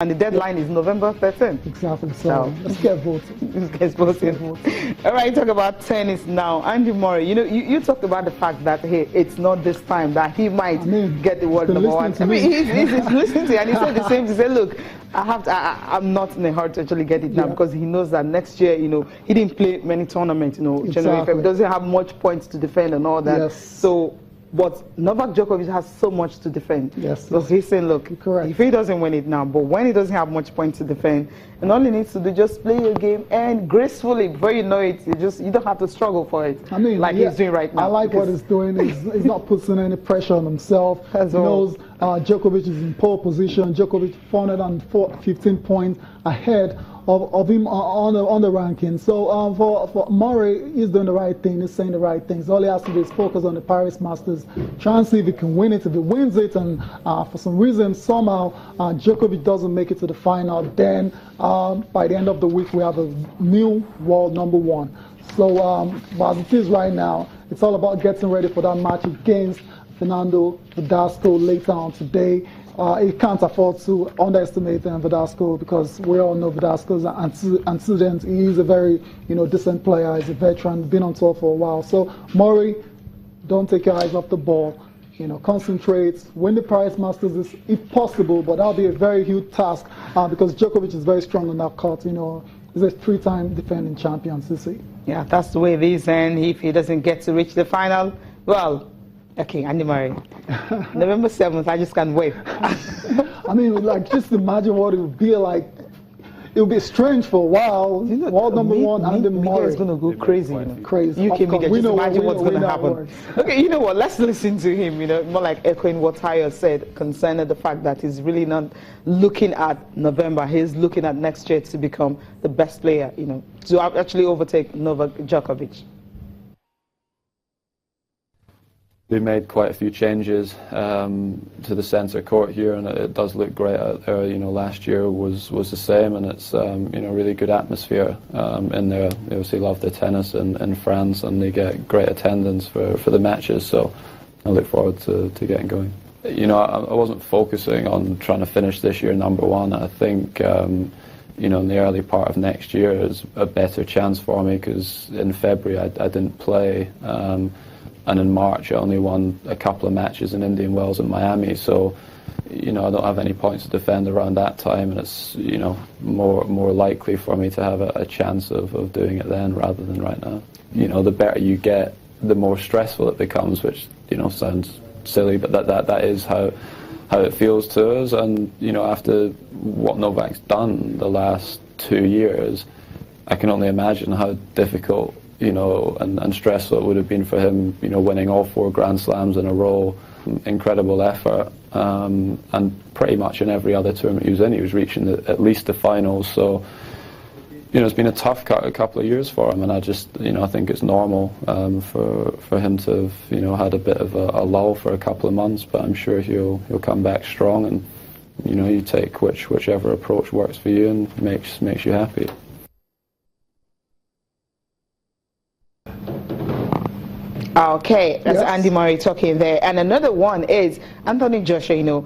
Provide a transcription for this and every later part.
And the deadline is November 13th. Exactly. So let's get voting. Let's get voting. All right, talk about tennis now. Andy Murray, you talked about the fact that, hey, it's not this time that he might get the world number one. I mean, he's listening to you, and he said the same. He said, look, I'm not in a hurry to actually get it now because he knows that next year, he didn't play many tournaments, January, February, doesn't have much points to defend and all that. Yes. So, but Novak Djokovic has so much to defend. Yes. So he's saying, look, if he doesn't win it now, but when he doesn't have much points to defend, and all he needs to do just play your game and gracefully, before you know it, you don't have to struggle for it. I mean, like he's doing right now. I like what he's doing. He's not putting any pressure on himself. He knows Djokovic is in pole position. Djokovic 415 points ahead of him on the ranking. So for Murray, he's doing the right thing. He's saying the right things. All he has to do is focus on the Paris Masters, try and see if he can win it. If he wins it, and for some reason somehow Djokovic doesn't make it to the final, then by the end of the week we have a new world number one. So as it is right now, it's all about getting ready for that match against Fernando Verdasco later on today. He can't afford to underestimate Verdasco, because we all know Verdasco's antecedent. He is a very decent player. He's a veteran, been on tour for a while. So Murray, don't take your eyes off the ball. Concentrate, win the Paris Masters if possible, but that'll be a very huge task because Djokovic is very strong on that court. He's a 3-time defending champion, Sissy. Yeah, that's the way it is. And if he doesn't get to reach the final, well, okay, Andy Murray. November 7th, I just can't wait. I mean, just imagine what it would be like. It would be strange for a while. World number one, Andy Murray. Is going to go crazy. Crazy. UK media, just imagine what's going to happen. Okay, you know what? Let's listen to him. More like echoing what Tayo said concerning the fact that he's really not looking at November. He's looking at next year to become the best player. To actually overtake Novak Djokovic. We made quite a few changes to the centre court here, and it does look great out there. Last year was the same, and it's really good atmosphere in there. They obviously love the tennis in France, and they get great attendance for the matches. So I look forward to getting going. I wasn't focusing on trying to finish this year number one. I think in the early part of next year is a better chance for me, because in February I didn't play. And in March, I only won a couple of matches in Indian Wells and Miami. So, I don't have any points to defend around that time, and it's, more likely for me to have a chance of doing it then rather than right now. The better you get, the more stressful it becomes, which, sounds silly, but that is how it feels to us. And, after what Novak's done the last 2 years, I can only imagine how difficult and stressful it would have been for him, winning all 4 Grand Slams in a row. Incredible effort, and pretty much in every other tournament he was in, he was reaching at least the finals. So, it's been a tough couple of years for him, and I just, I think it's normal for him to have, had a bit of a lull for a couple of months, but I'm sure he'll come back strong, and you take whichever approach works for you and makes you happy. Okay, that's Andy Murray talking there. And another one is Anthony Joshua,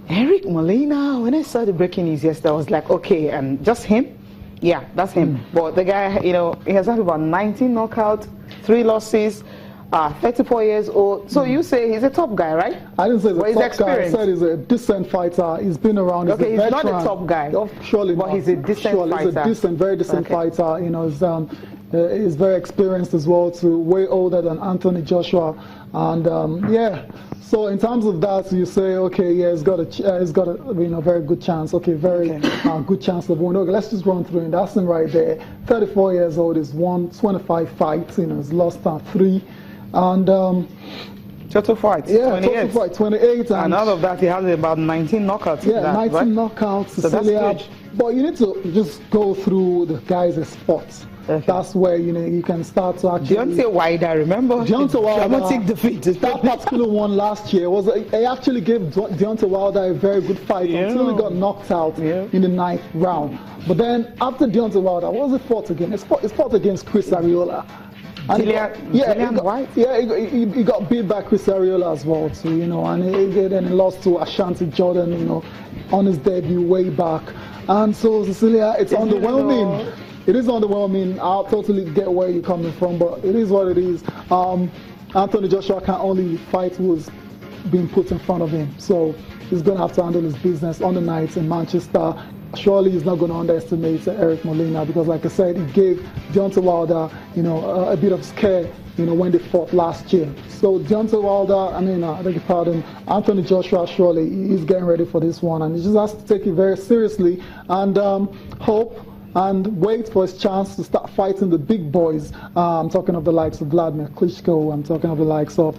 Eric Molina. When I saw the breaking news yesterday, I was like, okay, and just him? Yeah, that's him. But the guy, he has had about 19 knockouts, 3 losses, 34 years old. So you say he's a top guy, right? I didn't say he's a top guy. I said he's a decent fighter. He's been around. Okay, he's not a top guy. Surely but not. he's a decent fighter. He's a very decent fighter. He's very experienced as well, way older than Anthony Joshua. And so in terms of that, you say, okay, yeah, he's got a very good chance. Okay, very good chance of winning. Okay, let's just run through it. That's him right there. 34 years old. He's won 25 fights. He's lost 3. And total fights, yeah, 28. Total fight, 28. And out of that, he has about 19 knockouts. Yeah, 19 knockouts. So that's huge. But you need to just go through the guys' spots. Okay. That's where you can start to actually. Deontay Wilder, remember? Deontay Wilder. Dramatic defeat. That particular one last year he actually gave Deontay Wilder a very good fight until he got knocked out in the 9th round. But then after Deontay Wilder, what was it fought again? It's fought against Chris Arreola. And he got beat by Chris Arreola as well too, and then he lost to Ashanti Jordan, on his debut way back. And so, Cecilia, it's underwhelming. It is underwhelming. I totally get where you're coming from, but it is what it is. Anthony Joshua can only fight who's being put in front of him. So he's going to have to handle his business on the night in Manchester. Surely he's not going to underestimate Eric Molina, because, like I said, he gave Deontay Wilder, a bit of scare, when they fought last year. So Deontay Wilder, I beg your pardon, Anthony Joshua, surely he's getting ready for this one, and he just has to take it very seriously and hope and wait for his chance to start fighting the big boys. I'm talking of the likes of Vladimir Klitschko, I'm talking of the likes of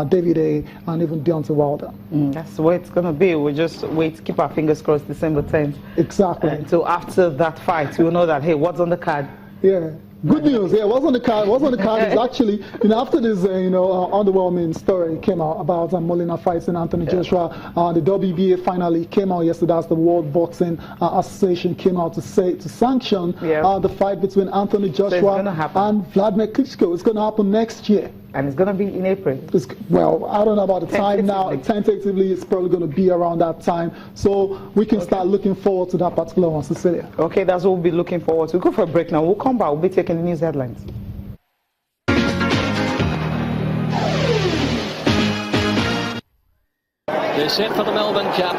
David A. and even Deontay Wilder. That's the way it's going to be. We'll just wait, keep our fingers crossed, December 10th. Exactly. So after that fight, we'll know that, hey, what's on the card? Yeah. Good news, yeah. What's on the card? What's on the card is actually, after this, underwhelming story came out about Molina fighting Anthony Joshua, the WBA finally came out yesterday. As the World Boxing Association came out to sanction the fight between Anthony Joshua and Vladimir Klitschko. It's going to happen next year. And it's going to be in April. Well, I don't know about the time now. Tentatively, it's probably going to be around that time. So we can start looking forward to that particular one, Cecilia. Okay, that's what we'll be looking forward to. We'll go for a break now. We'll come back. We'll be taking the news headlines. They're set for the Melbourne Cup.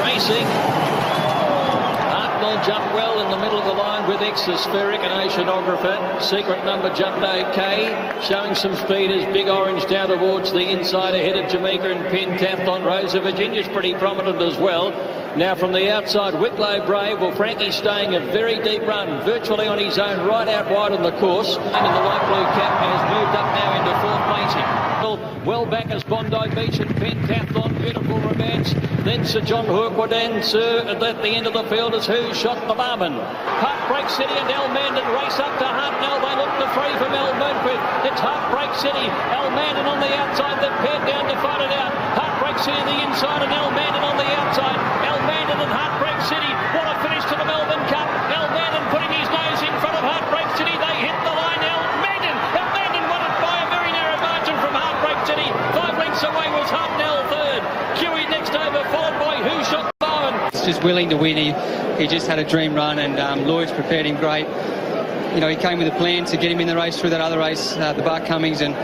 Racing. Hartnell jumped well in the middle of the line with Exospheric, an oceanographer. Secret number jumped okay, showing some speed as Big Orange down towards the inside ahead of Jamaica and Pentathlon. Rosa Virginia's pretty prominent as well. Now from the outside, Wicklow Brave. Well, Frankie's staying a very deep run, virtually on his own, right out wide on the course. And the light blue cap has moved up now into fourth placing. Well back as Bondi Beach and Pentathlon, beautiful romance. Then Sir John Hurquadan, Sir, at the end of the field is Who Shot the Barman. Heartbreak City and El Mandan race up to Hartnell. They look to free from El Murphy. It's Heartbreak City, El Mandan on the outside. They're paired down to fight it out. Heartbreak City on the inside and El Mandan on the outside. El Mandan and Heartbreak City. What a finish to the Melbourne Cup. El Mandan putting his nose in front of Heartbreak City. They hit the line. El Mandan won it by a very narrow margin from Heartbreak City. 5 lengths away was Hartnell third. Huey next over, followed by Who Shot the Barman. He's just willing to win. He just had a dream run, and Lloyd's prepared him great. He came with a plan to get him in the race through that other race, the Bart Cummings, and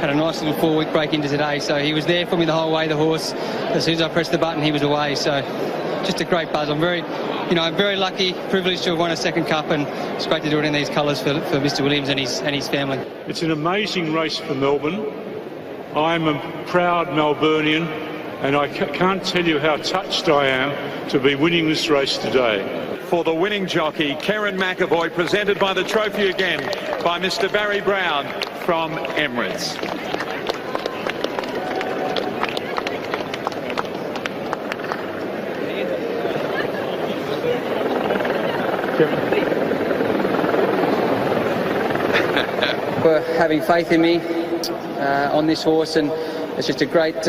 had a nice little 4-week break into today. So he was there for me the whole way, the horse. As soon as I pressed the button, he was away. So just a great buzz. I'm very lucky, privileged to have won a second cup, and it's great to do it in these colours for Mr. Williams and his family. It's an amazing race for Melbourne. I'm a proud Melburnian, and I can't tell you how touched I am to be winning this race today. For the winning jockey, Kerrin McAvoy, presented by the trophy again by Mr. Barry Brown from Emirates. For having faith in me on this horse, and it's just a great